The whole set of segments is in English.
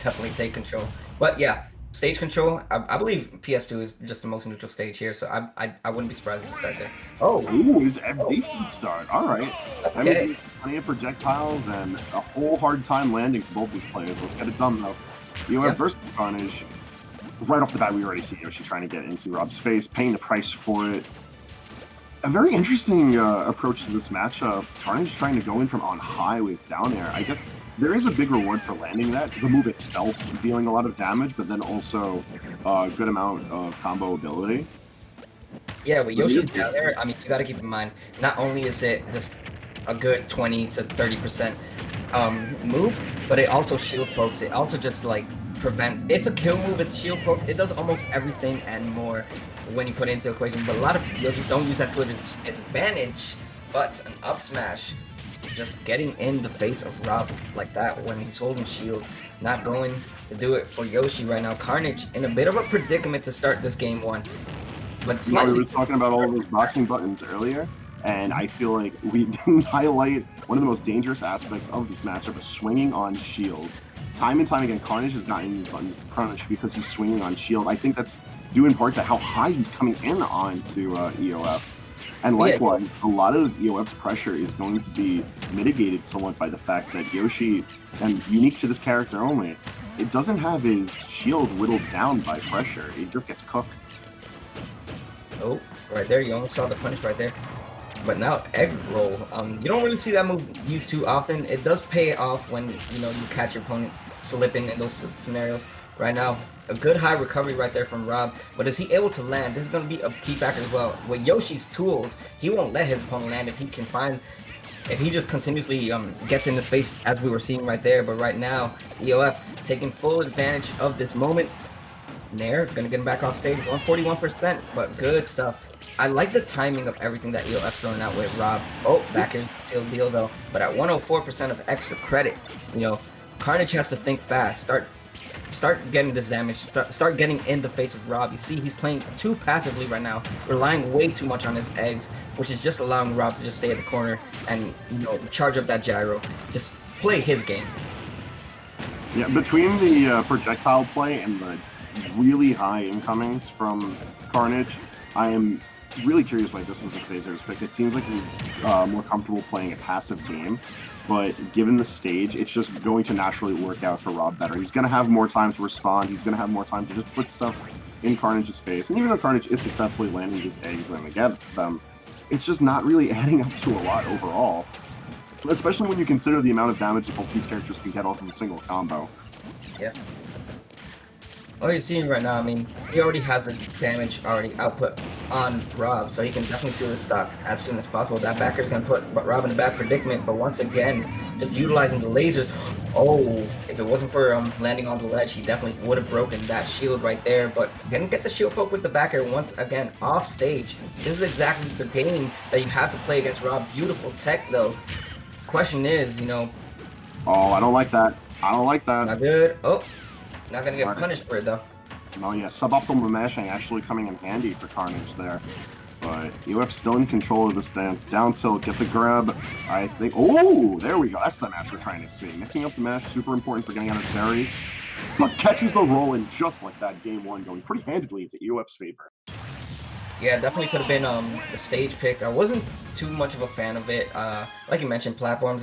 definitely take control. But yeah, stage control. I believe PS2 is just the most neutral stage here, so I wouldn't be surprised if we start there. Oh, Ooh, is FD for the start. All right. That means okay. we have plenty of projectiles and a whole hard time landing for both these players. Let's get it done, though. EOF Yep. versus Carnage. Right off the bat, we already see Yoshi trying to get into R.O.B's face, paying the price for it. A very interesting approach to this matchup. Carnage trying to go in from on high with down air. I guess there is a big reward for landing that. The move itself dealing a lot of damage, but then also a good amount of combo ability. Yeah, with Yoshi's down there, I mean, you got to keep in mind, not only is it just a good 20 to 30% move, but it also shield pokes. It also just like prevents. It's a kill move. It's shield pokes. It does almost everything and more when you put it into equation. But a lot of Yoshi don't use that to its advantage. But an up smash, just getting in the face of R.O.B like that when he's holding shield, not going to do it for Yoshi right now. Carnage in a bit of a predicament to start this game one. But slightly. We were talking about all of those boxing buttons earlier, and I feel like we didn't highlight one of the most dangerous aspects of this matchup is swinging on shield. Time and time again, Carnage has gotten these buttons punished because he's swinging on shield. I think that's due in part to how high he's coming in onto EOF. And likewise, a lot of EOF's pressure is going to be mitigated somewhat by the fact that Yoshi, and unique to this character only, it doesn't have his shield whittled down by pressure. It just gets cooked. Oh, right there, you almost saw the punish right there. But now egg roll, you don't really see that move used too often. It does pay off when you catch your opponent slipping in those scenarios. Right now, a good high recovery right there from R.O.B. But is he able to land? This is going to be a key factor as well. With Yoshi's tools, he won't let his opponent land if he just continuously gets in his face as we were seeing right there. But right now, EOF taking full advantage of this moment. Nair gonna get him back off stage, 141%, but good stuff. I like the timing of everything that EOF's throwing out with R.O.B. Oh, back here's the sealed deal though. But at 104% of extra credit, Carnage has to think fast. Start getting this damage. Start getting in the face of R.O.B. You see, he's playing too passively right now, relying way too much on his eggs, which is just allowing R.O.B to just stay at the corner and charge up that gyro. Just play his game. Yeah, between the projectile play and the really high incomings from Carnage, I am really curious why this was the stage that was picked. It seems like he's more comfortable playing a passive game, but given the stage, it's just going to naturally work out for R.O.B better. He's going to have more time to respond. He's going to have more time to just put stuff in Carnage's face. And even though Carnage is successfully landing his eggs when they get them, it's just not really adding up to a lot overall, especially when you consider the amount of damage that both these characters can get off of a single combo. Yeah. Oh, you're seeing right now, I mean, he already has a damage output on R.O.B, so he can definitely seal his stock as soon as possible. That backer's going to put R.O.B in a bad predicament, but once again, just utilizing the lasers. Oh, if it wasn't for landing on the ledge, he definitely would have broken that shield right there, but didn't get the shield poke with the backer once again off stage. This is exactly the game that you have to play against R.O.B. Beautiful tech, though. Question is, Oh, I don't like that. I don't like that. Not good. Oh. Not gonna get punished for it though. Oh yeah, suboptimal mashing actually coming in handy for Carnage there. But EOF still in control of the stance. Down tilt, get the grab. I think. Oh, there we go. That's the mash we're trying to see. Mixing up the mash, super important for getting out of parry. But catches the roll in just like that. Game one going pretty handedly into EOF's favor. Yeah, definitely could have been the stage pick. I wasn't too much of a fan of it. Like you mentioned, platforms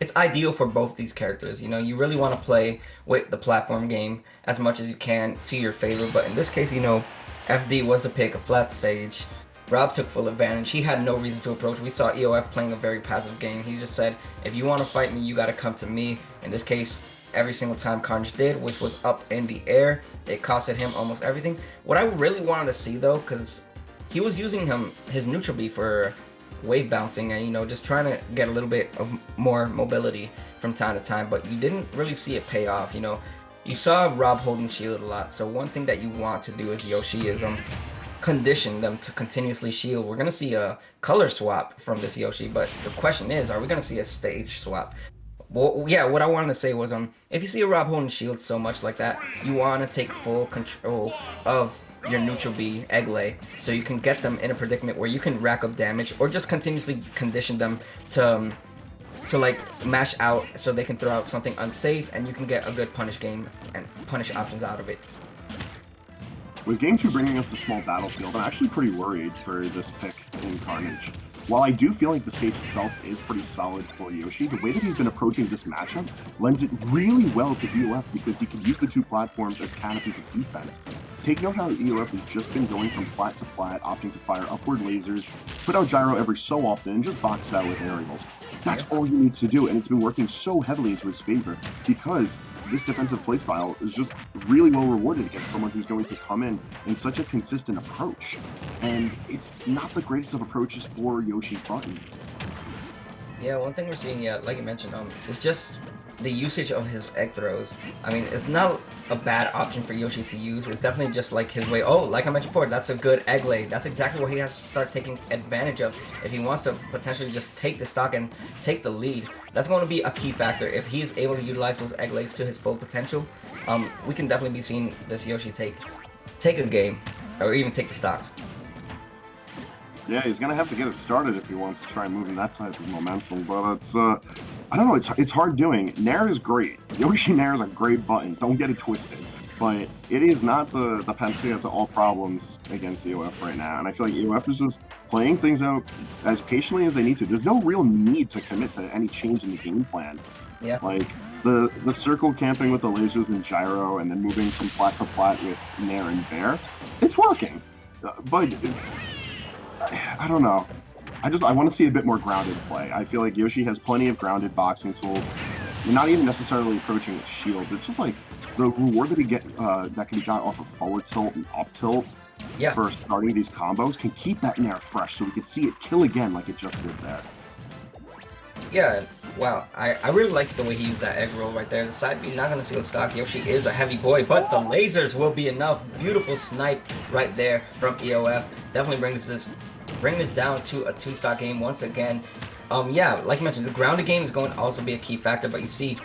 it's ideal for both these characters. You really want to play with the platform game as much as you can to your favor. But in this case, FD was a pick, a flat stage. R.O.B took full advantage. He had no reason to approach. We saw EOF playing a very passive game. He just said, if you want to fight me, you got to come to me. In this case, every single time Carnage did, which was up in the air, it costed him almost everything. What I really wanted to see, though, because he was using his neutral B for wave bouncing and just trying to get a little bit of more mobility from time to time, but you didn't really see it pay off. You saw R.O.B holding shield a lot, so one thing that you want to do as Yoshi is condition them to continuously shield. We're gonna see a color swap from this Yoshi, but the question is, are we gonna see a stage swap? Well, yeah, what I wanted to say was if you see a R.O.B holding shield so much like that, you want to take full control of your neutral B egg lay, so you can get them in a predicament where you can rack up damage or just continuously condition them to to like mash out so they can throw out something unsafe, and you can get a good punish game and punish options out of it. With Game 2 bringing us the small battlefield, I'm actually pretty worried for this pick in Carnage. While I do feel like the stage itself is pretty solid for Yoshi, the way that he's been approaching this matchup lends it really well to EOF because he can use the two platforms as canopies of defense. Take note how EOF has just been going from flat to flat, opting to fire upward lasers, put out gyro every so often, and just box out with aerials. That's all he needs to do, and it's been working so heavily into his favor because this defensive playstyle is just really well rewarded against someone who's going to come in such a consistent approach. And it's not the greatest of approaches for Yoshi buttons. Yeah, one thing we're seeing, yeah, like you mentioned, is just the usage of his egg throws. I mean, it's not a bad option for Yoshi to use. It's definitely just like his way. Oh, like I mentioned before, that's a good egg lay. That's exactly what he has to start taking advantage of if he wants to potentially just take the stock and take the lead. That's going to be a key factor. If he is able to utilize those egg lays to his full potential, we can definitely be seeing this Yoshi take a game, or even take the stocks. Yeah, he's gonna have to get it started if he wants to try moving that type of momentum. But it's, I don't know, it's hard doing. Nair is great. Yoshi Nair is a great button. Don't get it twisted. But it is not the panacea to all problems against EOF right now. And I feel like EOF is just playing things out as patiently as they need to. There's no real need to commit to any change in the game plan. Yeah. Like the circle camping with the lasers and gyro, and then moving from flat to flat with Nair and Bear, it's working. But I don't know. I want to see a bit more grounded play. I feel like Yoshi has plenty of grounded boxing tools. You're not even necessarily approaching with shield. It's just like the reward that that can be got off of forward tilt and up tilt for starting these combos can keep that Nair fresh, so we can see it kill again like it just did there. Yeah, wow. I really like the way he used that egg roll right there. The side B not going to seal stock. Yoshi is a heavy boy, but the lasers will be enough. Beautiful snipe right there from EOF. Definitely brings this down to a 2-stock game once again. Yeah, like I mentioned, the grounded game is going to also be a key factor, but you see,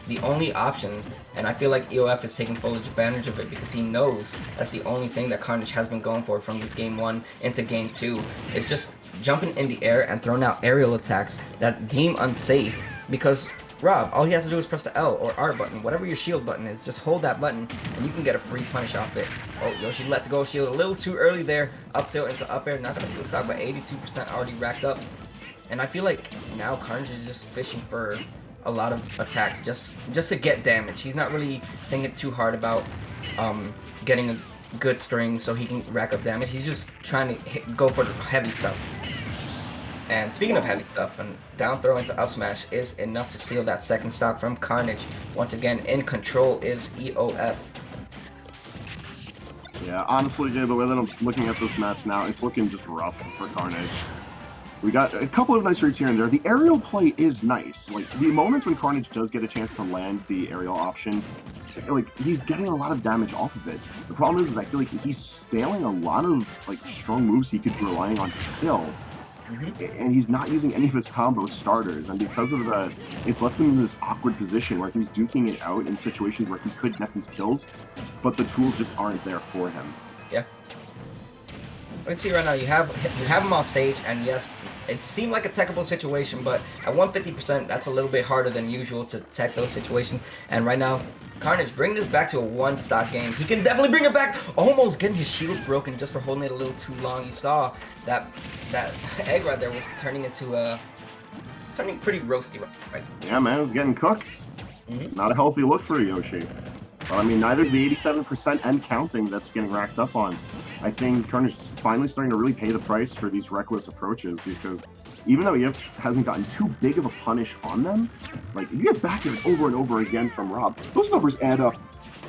the only option, and I feel like EOF is taking full advantage of it because he knows that's the only thing that Carnage has been going for from this game 1 into game 2. It's just jumping in the air and throwing out aerial attacks that deem unsafe, because R.O.B, all you have to do is press the L or R button, whatever your shield button is, just hold that button and you can get a free punish off it. Oh, Yoshi lets go shield a little too early there, up tilt into up air, not going to seal stock, but 82% already racked up. And I feel like now Carnage is just fishing for a lot of attacks just to get damage. He's not really thinking too hard about getting a good string so he can rack up damage. He's just trying to go for the heavy stuff. And speaking of heavy stuff, and down throw into up smash is enough to seal that second stock from Carnage. Once again, in control is EOF. Yeah, honestly, the way that I'm looking at this match now, it's looking just rough for Carnage. We got a couple of nice reads here and there. The aerial play is nice. Like, the moments when Carnage does get a chance to land the aerial option, like, he's getting a lot of damage off of it. The problem is I feel like he's staling a lot of, like, strong moves he could be relying on to kill. And he's not using any of his combo starters, and because of that, it's left him in this awkward position where he's duking it out in situations where he could net these kills, but the tools just aren't there for him. Yeah. You can see right now you have him on stage, and yes, it seemed like a techable situation, but at 150%, that's a little bit harder than usual to tech those situations. And right now, Carnage bringing this back to a 1-stock game. He can definitely bring it back. Almost getting his shield broken just for holding it a little too long. You saw that egg right there was turning pretty roasty right. Yeah, man, it was getting cooked. Not a healthy look for Yoshi. But I mean, neither's the 87% and counting that's getting racked up on. I think Carnage is finally starting to really pay the price for these reckless approaches, because even though EOF hasn't gotten too big of a punish on them, like, if you get back there over and over again from R.O.B, those numbers add up,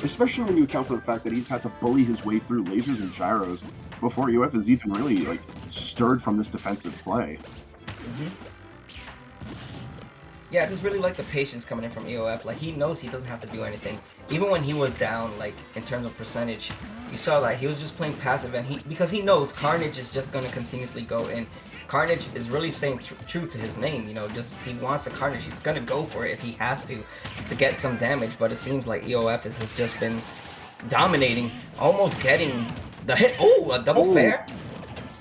especially when you account for the fact that he's had to bully his way through lasers and gyros before EOF has even really, like, stirred from this defensive play. Yeah, I just really like the patience coming in from EOF. Like, he knows he doesn't have to do anything. Even when he was down, like, in terms of percentage, you saw that he was just playing passive, and because he knows Carnage is just going to continuously go in. Carnage is really staying true to his name, you know, just he wants a Carnage. He's going to go for it if he has to get some damage, but it seems like EOF has just been dominating, almost getting the hit. Oh, a double fair?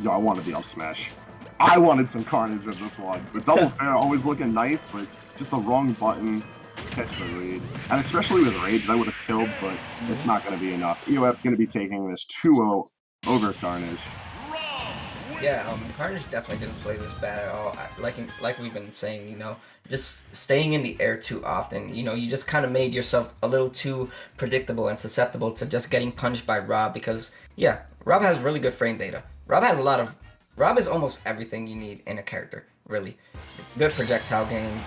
Yo, I wanted the up smash. I wanted some Carnage in this one. But double fair always looking nice, but just the wrong button, catch the read. And especially with Rage, I would have killed, but it's not going to be enough. EOF's going to be taking this 2-0 over Carnage. Yeah, Carnage definitely didn't play this bad at all. Like we've been saying, just staying in the air too often. You just kind of made yourself a little too predictable and susceptible to just getting punched by R.O.B because yeah, R.O.B has really good frame data. R.O.B is almost everything you need in a character, really. Good projectile game,